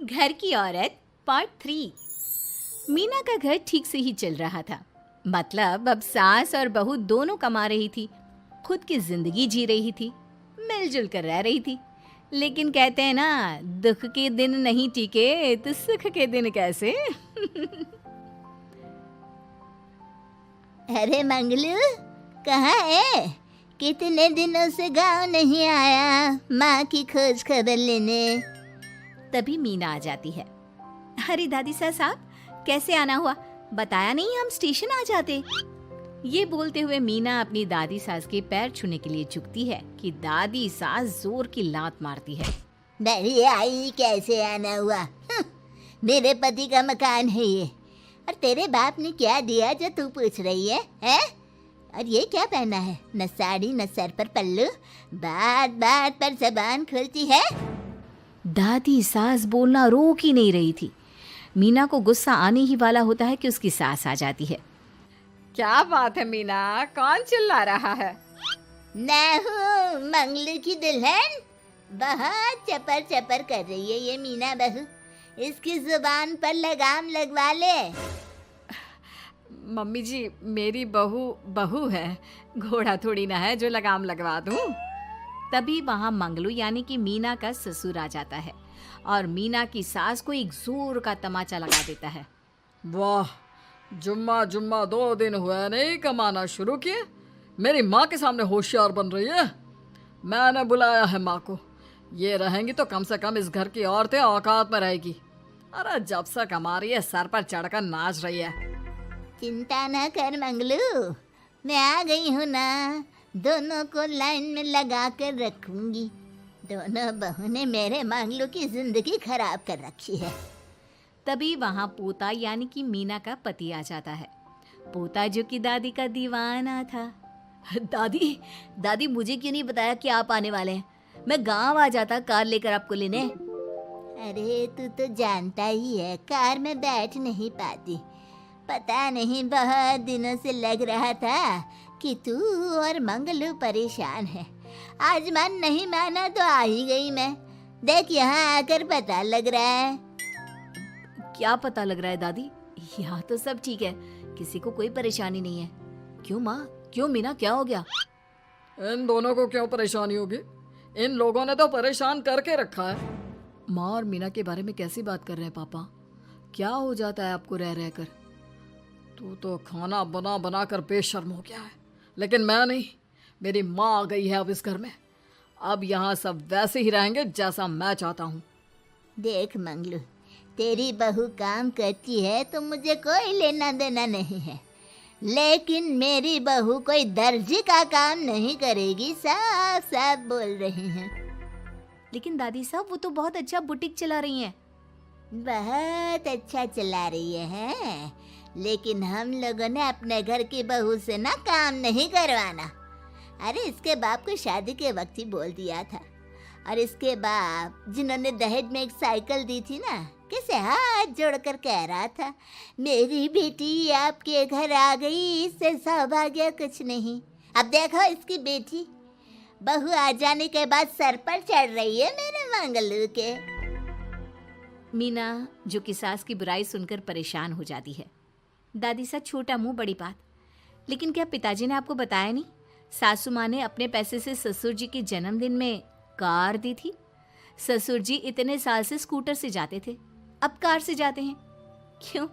घर की औरत पार्ट 3। मीना का घर ठीक से ही चल रहा था। मतलब अब सास और बहू दोनों कमा रही थी, खुद की जिंदगी जी रही थी, मिलजुल कर रह रही थी। लेकिन कहते हैं ना, दुख के दिन नहीं टिके तो सुख के दिन कैसे। अरे मंगलू, कहाँ है? कितने दिनों से गांव नहीं आया माँ की खोज खबर लेने। तभी मीना आ जाती है। अरे दादी साहब, कैसे आना हुआ? बताया नहीं, हम स्टेशन आ जाते। ये बोलते हुए मीना अपनी दादी सास के पैर छूने के लिए झुकती है कि दादी सास जोर की लात मारती है। बड़ी आई, कैसे आना हुआ? मेरे पति का मकान है ये। और तेरे बाप ने क्या दिया जो तू पूछ रही है, हैं? और ये क्या पहना है? न साड़ी न सर पर पल्लू, बात बात पर जबान खुलती है। दादी सास बोलना रोक ही नहीं रही थी। मीना को गुस्सा आने ही वाला होता है कि उसकी सास आ जाती है। क्या बात है मीना, कौन चिल्ला रहा है? मैं हूँ मंगलू की दुल्हन। बहुत चपर चपर कर रही है ये मीना बहू। इसकी जुबान पर लगाम लगवा ले। मम्मी जी, मेरी बहू है, घोड़ा थोड़ी ना है जो लगाम लगवा दूं। तभी वहां मंगलू यानी कि मीना का ससुर आ जाता है और मीना की सास को एक जोर का तमाचा लगा देता है। वाह, जुम्मा 2 दिन हुए नहीं कमाना शुरू किए, मेरी माँ के सामने होशियार बन रही है। मैंने बुलाया है माँ को। ये रहेंगी तो कम से कम इस घर की औरतें औकात में रहेगी। अरे जब से कमा रही है सर पर चढ़कर नाच रही है। चिंता न कर मंगलू, मैं आ गई हूँ ना। दोनों को लाइन में लगा कर रखूंगी। दोनों बहू ने मेरे मंगलू की जिंदगी खराब कर रखी है। तभी वहां पोता यानी कि मीना का पति आ जाता है। पोता जो कि दादी का दीवाना था। दादी मुझे क्यों नहीं बताया कि आप आने वाले हैं? मैं गांव आ जाता कार लेकर आपको लेने। अरे तू तो जानता ही है, कार में बैठ नहीं पाती। पता नहीं, बहुत दिनों से लग रहा था कि तू और मंगलू परेशान है। आज मन नहीं माना तो आ ही गई मैं। देख, यहाँ आकर पता लग रहा है। क्या पता लग रहा है दादी? यहाँ तो सब ठीक है, किसी को कोई परेशानी नहीं है। क्यों माँ, क्यों मीना, क्या हो गया? इन दोनों को क्यों परेशानी होगी? इन लोगों ने तो परेशान करके रखा है। माँ और मीना के बारे में कैसी बात कर रहे हैं पापा? क्या हो जाता है आपको रह रह कर? तू तो खाना बना बना कर बेशर्म हो गया है, लेकिन मैं नहीं। मेरी माँ आ गई है अब इस घर में। अब यहाँ सब वैसे ही रहेंगे जैसा मैं चाहता हूँ। देख मंगलू, तेरी बहू काम करती है तो मुझे कोई लेना देना नहीं है, लेकिन मेरी बहू कोई दर्जी का काम नहीं करेगी। साफ साफ बोल रही हैं। लेकिन दादी साहब, वो तो बहुत अच्छा बुटीक चला रही हैं। बहुत अच्छा चला रही है, लेकिन हम लोगों ने अपने घर की बहू से ना काम नहीं करवाना। अरे इसके बाप को शादी के वक्त ही बोल दिया था। और इसके बाप जिन्होंने दहेज में एक साइकिल दी थी ना, कैसे हाथ जोड़कर कह रहा था, मेरी बेटी आपके घर आ गई, इससे सौभाग्य कुछ नहीं। अब देखो इसकी बेटी, बहू आ जाने के बाद सर पर चढ़ रही है मेरे मंगलू के। मीना जो कि सास की बुराई सुनकर परेशान हो जाती है। दादी सा, छोटा मुंह बड़ी बात। लेकिन क्या पिताजी ने आपको बताया नहीं? सासू माँ ने अपने पैसे से ससुर जी के जन्मदिन में कार दी थी। ससुर जी इतने साल से स्कूटर से जाते थे, अब कार से जाते हैं। क्यों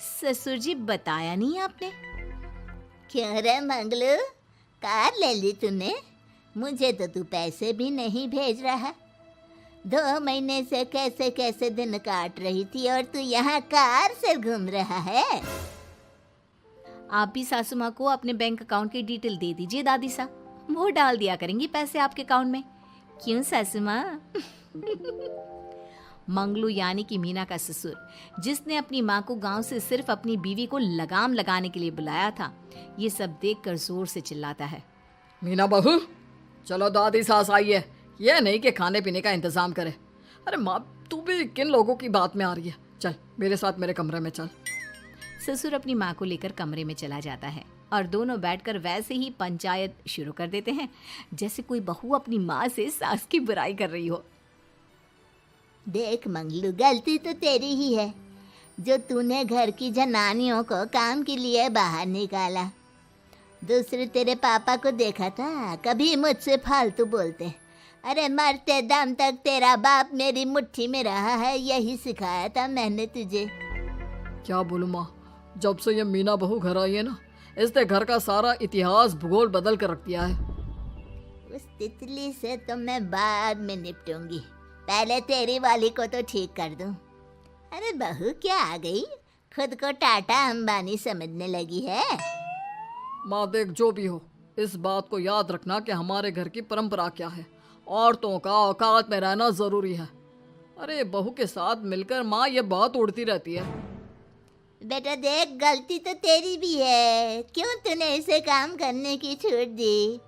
ससुर जी, बताया नहीं आपने? क्यों रे मंगलू, कार ले ली तूने? मुझे तो तू पैसे भी नहीं भेज रहा। 2 महीने से कैसे कैसे दिन काट रही थी और तू यहाँ कार से घूम रहा है। आप भी सासू माँ को अपने बैंक अकाउंट की डिटेल दे दीजिए दादी सा, वो डाल दिया करेंगी पैसे आपके अकाउंट में। क्यों सासू माँ? मंगलू यानी कि मीना का ससुर, जिसने अपनी माँ को गांव से सिर्फ अपनी बीवी को लगाम लगाने के लिए बुलाया था, ये सब देखकर जोर से चिल्लाता है। मीना बहू, चलो दादी सास आई है, ये नहीं कि खाने पीने का इंतजाम करे। अरे माँ, तू भी किन लोगों की बात में आ रही है? चल मेरे साथ मेरे कमरे में चल। ससुर अपनी माँ को लेकर कमरे में चला जाता है और दोनों बैठकर वैसे ही पंचायत शुरू कर देते हैं जैसे कोई बहू अपनी माँ से सास की बुराई कर रही हो। देख मंगलू, गलती तो तेरी ही है जो तूने घर की जनानियों को काम के लिए बाहर निकाला। दूसरे तेरे पापा को देखा था, कभी मुझसे फालतू बोलते। अरे मरते दम तक तेरा बाप मेरी मुट्ठी में रहा है, यही सिखाया था मैंने तुझे। क्या बोलूं माँ, जब से ये मीना बहू घर आई है ना, इसने घर का सारा इतिहास भूगोल बदल कर रख दिया है। उस तितली से तो मैं बाद में निपटूंगी, पहले तेरी वाली को तो ठीक कर दूं। अरे बहू क्या आ गई, खुद को टाटा अंबानी समझने लगी है। माँ देख, जो भी हो, इस बात को याद रखना कि हमारे घर की परंपरा क्या है। औरतों का औकात में रहना जरूरी है। अरे बहू के साथ मिलकर माँ ये बात उड़ती रहती है। बेटा देख, गलती तो तेरी भी है, क्यों तूने इसे काम करने की छूट दी।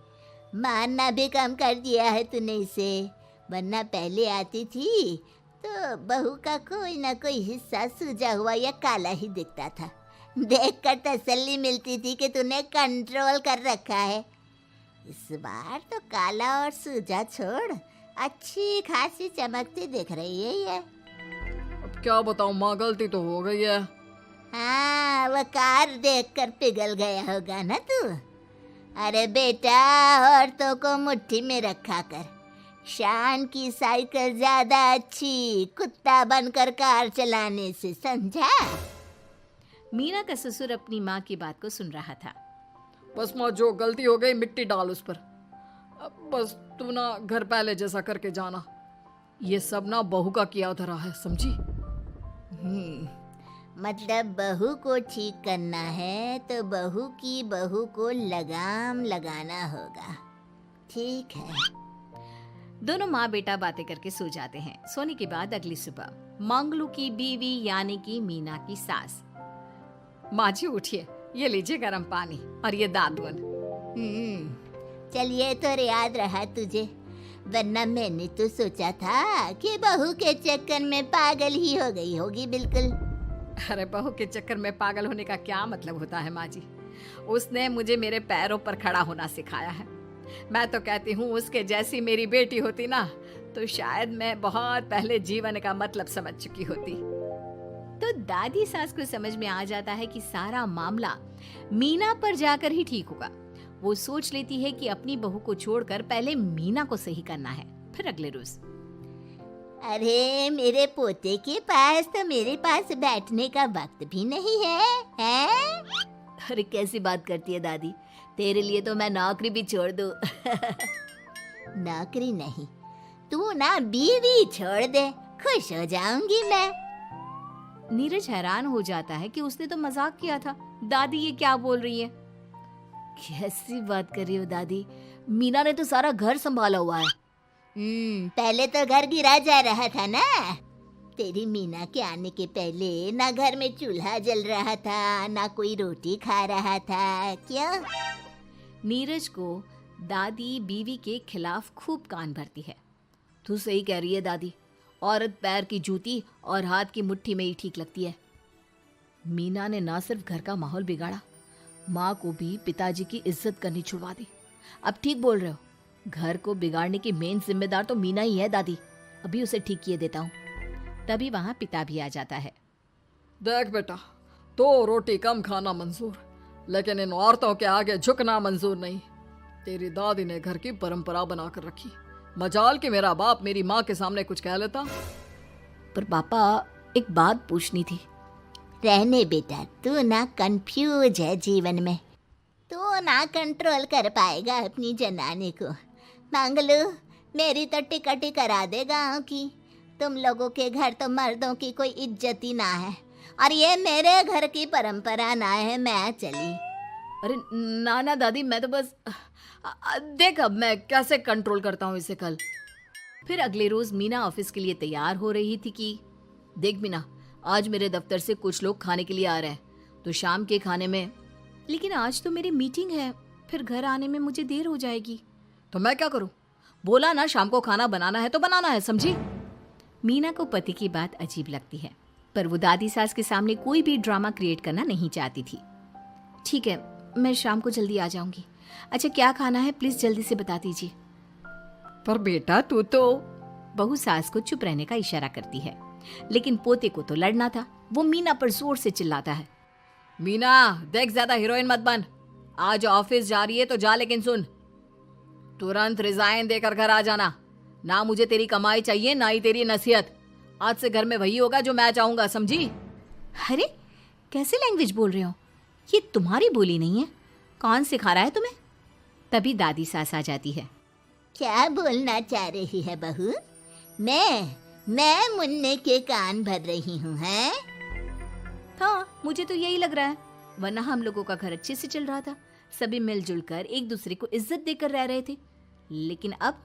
मारना भी कम कर दिया है तूने इसे, वरना पहले आती थी तो बहू का कोई ना कोई हिस्सा सूजा हुआ या काला ही दिखता था। देखकर तसल्ली मिलती थी कि तूने कंट्रोल कर रखा है। इस बार तो काला और सूजा छोड़, अच्छी खासी चमकती दिख रही है ये। अब क्या बताऊं माँ, गलती तो हो गई है। हाँ, वो कार देखकर पिघल गया होगा ना तू। अरे बेटा, औरतों को मुट्ठी में रखा कर। शान की साइकिल ज्यादा अच्छी कुत्ता बनकर कार चलाने से, समझा। मीना का ससुर अपनी माँ की बात को सुन रहा था। बस माँ, जो गलती हो गई मिट्टी डाल उस पर। अब बस तू ना घर पहले जैसा करके जाना। ये सब ना बहू का किया धरा है, समझी। मतलब बहू को ठीक करना है तो बहू को लगाम लगाना होगा। ठीक है। दोनों माँ बेटा बातें करके सो जाते हैं। सोने के बाद अगली सुबह मंगलू की बीवी यानी कि मीना की सास, माँ जी उठिए, ये लीजिए गर्म पानी और ये दादुन। चल, ये तो याद रहा तुझे, वरना मैंने तो सोचा था कि बहू के चक्कर में पागल ही हो गई होगी बिल्कुल। अरे बहू के चक्कर में पागल होने का क्या मतलब होता है माँ जी। उसने मुझे मेरे पैरों पर खड़ा होना सिखाया है। मैं तो कहती हूँ उसके जैसी मेरी बेटी होती ना तो शायद मैं बहुत पहले जीवन का मतलब समझ चुकी होती। तो दादी सास को समझ में आ जाता है कि सारा मामला मीना पर जाकर ही ठीक होगा। वो सोच लेती है कि अपनी बहू को छोड़कर पहले मीना को सही करना है। फिर अगले रोज, अरे मेरे पोते के पास तो मेरे पास बैठने का वक्त भी नहीं है, हैं? अरे कैसी बात करती है दादी, तेरे लिए तो मैं नौकरी भी छोड़ दूं। नौकरी नहीं, तू ना बीवी छोड़ दे, खुश हो जाऊंगी मैं। नीरज हैरान हो जाता है कि उसने तो मजाक किया था। दादी ये क्या बोल रही है? कैसी बात कर रही हो दादी, मीना ने तो सारा घर संभाला हुआ है। पहले तो घर गिरा जा रहा था ना। तेरी मीना के आने के पहले ना घर में चूल्हा जल रहा था, ना कोई रोटी खा रहा था। क्यों? नीरज को दादी बीवी के खिलाफ खूब कान भरती है। तू सही कह रही है दादी, औरत पैर की जूती और हाथ की मुट्ठी में ही ठीक लगती है। मीना ने ना सिर्फ घर का माहौल बिगाड़ा, माँ को भी पिताजी की इज्जत करनी छुड़वा दी। अब ठीक बोल रहे हो, घर को बिगाड़ने की मेन जिम्मेदार तो मीना ही है दादी। अभी उसे ठीक किए देता हूँ। तभी वहाँ पिता भी आ जाता है। देख बेटा, तो रोटी कम खाना मंजूर, लेकिन इन औरतों के आगे झुकना मंजूर नहीं। तेरी दादी ने घर की परंपरा बनाकर रखी। मजाल कि मेरा बाप मेरी माँ के सामने कुछ कह लेता। पर पापा, एक बात पूछनी थी। रहने बेटा, तू ना कंफ्यूज है जीवन में, तू ना कंट्रोल कर पाएगा अपनी जनानी को। मंगलू, मेरी तो टिकट ही करा दे गाँव की। तुम लोगों के घर तो मर्दों की कोई इज्जत ही ना है, और ये मेरे घर की परंपरा ना है। मैं चली। अरे ना ना दादी, मैं तो बस देख अब मैं कैसे कंट्रोल करता हूँ इसे कल। फिर अगले रोज मीना ऑफिस के लिए तैयार हो रही थी कि देख मीना, आज मेरे दफ्तर से कुछ लोग खाने के लिए आ रहे हैं, तो शाम के खाने में। लेकिन आज तो मेरी मीटिंग है, फिर घर आने में मुझे देर हो जाएगी। तो मैं क्या करूं? बोला ना शाम को खाना बनाना है तो बनाना है, समझी। मीना को पति की बात अजीब लगती है, पर वो दादी सास के सामने कोई भी ड्रामा क्रिएट करना नहीं चाहती थी। ठीक है, मैं शाम को जल्दी आ जाऊंगी। अच्छा क्या खाना है प्लीज जल्दी से बता दीजिए। पर बेटा तू तो। बहू सास को चुप रहने का इशारा करती है, लेकिन पोते को तो लड़ना था। वो मीना पर जोर से चिल्लाता है, मीना देख, ज्यादा हीरोइन मत बन। आज ऑफिस जा रही है तो जा, लेकिन सुन, तुरंत रिजाइन देकर घर आ जाना। ना मुझे तेरी कमाई चाहिए, ना ही तेरी नसीहत। आज से घर में वही होगा जो मैं चाहूंगा, समझी? अरे कैसे लैंग्वेज बोल रहे हो, ये तुम्हारी बोली नहीं है, कौन सिखा रहा है तुम्हें? तभी दादी सास आ जाती है। क्या बोलना चाह रही है बहू? मैं मुन्ने के कान भर रही हूँ, हैं? हाँ, मुझे तो यही लग रहा है, वरना हम लोगों का घर अच्छे से चल रहा था, सभी मिलजुल कर एक दूसरे को इज्जत देकर रह रहे थे। लेकिन अब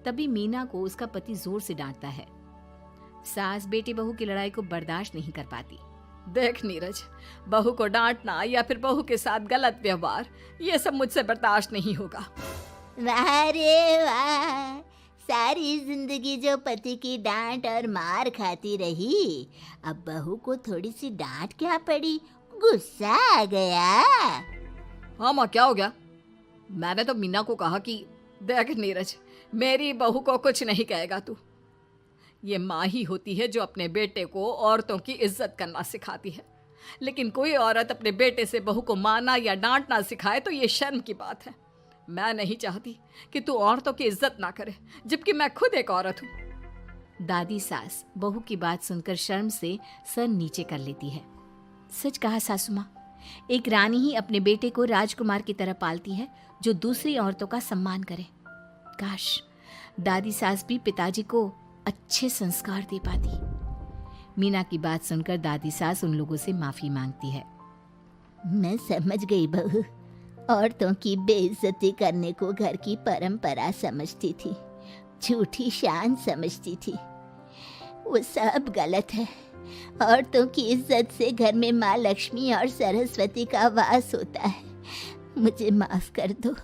तभी मीना को उसका पति जोर से डांटता है। सास बेटी बहू की लड़ाई को बर्दाश्त नहीं कर पाती। देख नीरज, बहू को डांटना या फिर बहू के साथ गलत व्यवहार, ये सब मुझसे बर्दाश्त नहीं होगा। वाह रे वाह, सारी जिंदगी जो पति की डांट और मार खाती रही, अब बहू को थोड़ी सी डांट क्या पड़ी, गुस्सा आ गया। हाँ माँ, क्या हो गया? मैंने तो मीना को कहा कि देख नीरज, मेरी बहू को कुछ नहीं कहेगा तू। ये माँ ही होती है जो अपने बेटे को औरतों की इज्जत करना सिखाती है, लेकिन कोई औरत अपने बेटे से बहू को मारना या डांटना सिखाए तो ये शर्म की बात है। मैं नहीं चाहती कि तू औरतों की इज्जत ना करे, जबकि मैं खुद एक औरत हूँ। दादी सास बहू की बात सुनकर शर्म से सर नीचे कर लेती है। सच कहा सासू माँ, एक रानी ही अपने बेटे को राजकुमार की तरह पालती है, जो दूसरी औरतों का सम्मान करे। काश दादी सास भी पिताजी को अच्छे संस्कार दे पाती। मीना की बात सुनकर दादी सास उन लोगों से माफी मांगती है। मैं समझ गई बहू, औरतों की बेइज्जती करने को घर की परंपरा समझती थी, झूठी शान समझती थी। वो सब गलत है। औरतों की इज्जत से घर में माँ लक्ष्मी और सरस्वती का वास होता है। मुझे माफ कर दो।